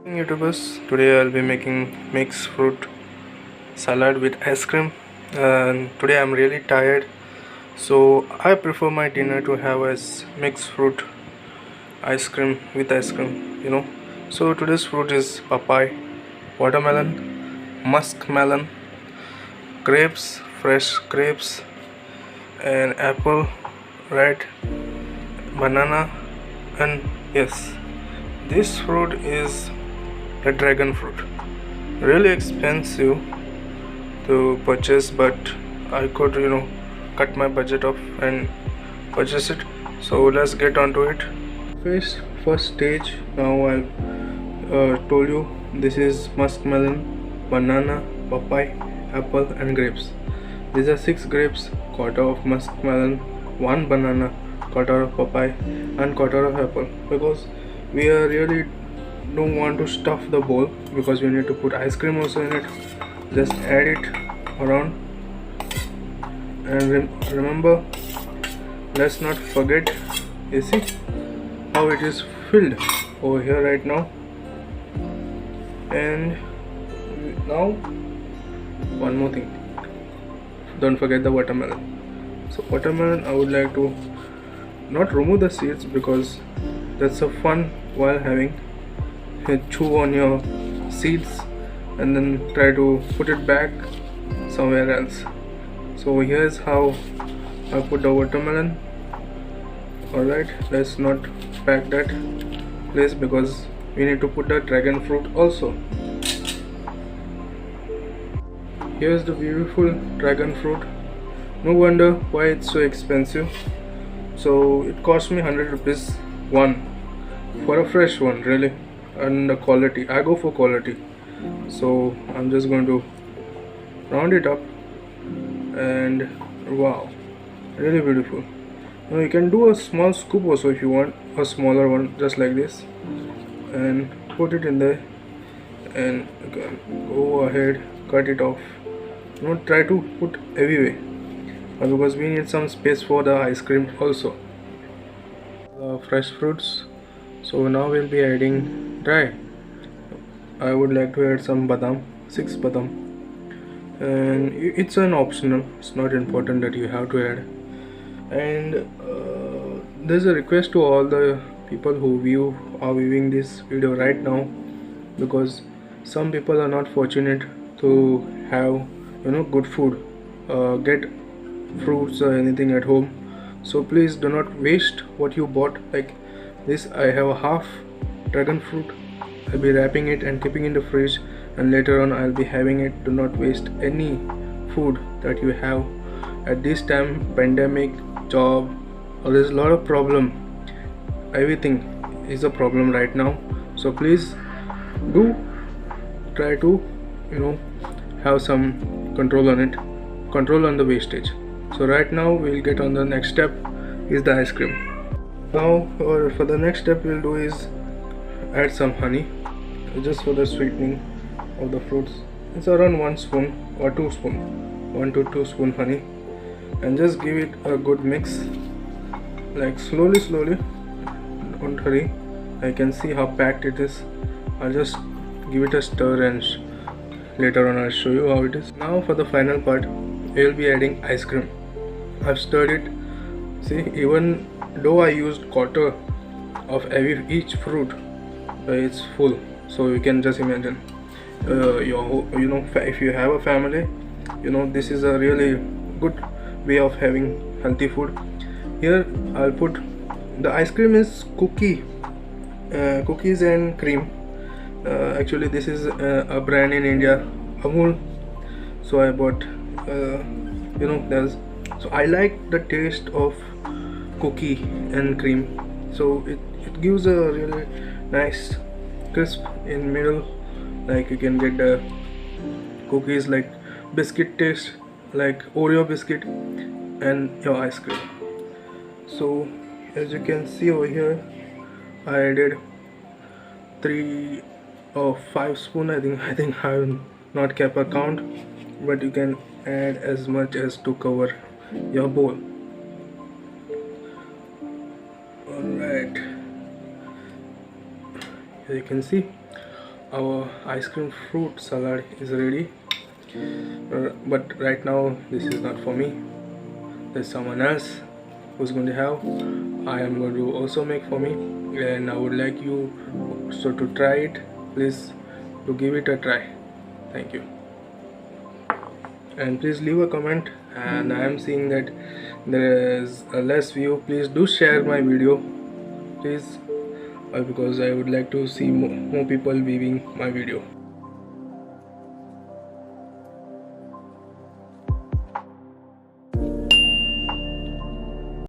YouTubers, today I'll be making mixed fruit salad with ice cream, and today I'm really tired, so I prefer my dinner to have as mixed fruit ice cream with ice cream. So today's fruit is papaya, watermelon, muskmelon, grapes, fresh grapes, and apple, red, banana, and yes, this fruit is a dragon fruit. Really expensive to purchase, but I could cut my budget off and purchase it. So let's get on to it. First stage. Now I told you this is muskmelon, banana, papaya, apple, and grapes. These are 6 grapes, quarter of muskmelon, 1 banana, quarter of papaya, and quarter of apple. Because we are really don't want to stuff the bowl, because we need to put ice cream also in it. Just add it around, and remember, let's not forget, you see how it is filled over here right now. And now one more thing, don't forget the watermelon. So watermelon, I would like to not remove the seeds, because that's a fun while having chew on your seeds and then try to put it back somewhere else. So here's how I put the watermelon. Alright, let's not pack that place, because we need to put the dragon fruit also. Here's the beautiful dragon fruit. No wonder why it's so expensive. So it cost me 100 rupees one for a fresh one, really. And the quality, I go for quality, so I'm just going to round it up, and wow, really beautiful. Now you can do a small scoop also if you want, a smaller one, just like this, and put it in there, and you can go ahead, cut it off. Don't try to put everywhere, because we need some space for the ice cream also. Fresh fruits. So now we'll be adding dry. I would like to add some badam, 6 badam, and it's an optional. It's not important that you have to add. And there's a request to all the people who are viewing this video right now, because some people are not fortunate to have good food, get fruits or anything at home. So please do not waste what you bought. Like this, I have a half dragon fruit. I'll be wrapping it and keeping in the fridge, and later on I'll be having it. Do not waste any food that you have at this time. Pandemic, job, there's a lot of problem. Everything is a problem right now. So please do try to have some control on it, control on the wastage. So right now we'll get on the next step, is the ice cream. Now for the next step we'll do is add some honey, just for the sweetening of the fruits. It's around 1 spoon or 2 spoon, 1 to 2 spoon honey, and just give it a good mix, like slowly, don't hurry. I can see how packed it is. I'll just give it a stir, and later on I'll show you how it is. Now for the final part, we'll be adding ice cream. I've stirred it. See, even though I used quarter of each fruit, it's full. So you can just imagine, if you have a family, this is a really good way of having healthy food. Here I'll put the ice cream is cookies and cream. Actually this is a brand in India, Amul. So I bought so I like the taste of cookie and cream. So it gives a really nice crisp in middle. Like you can get the cookies like biscuit taste, like Oreo biscuit, and your ice cream. So as you can see over here, I added 3 or 5 spoon. I think I have not kept a count, but you can add as much as to cover your bowl. As you can see, our ice cream fruit salad is ready. But right now this is not for me. There's someone else who's going to have. I am going to also make for me, and I would like you so to try it. Please to give it a try. Thank you, and please leave a comment. And I am seeing that there is a less view. Please do share my video, please, because I would like to see more people viewing my video.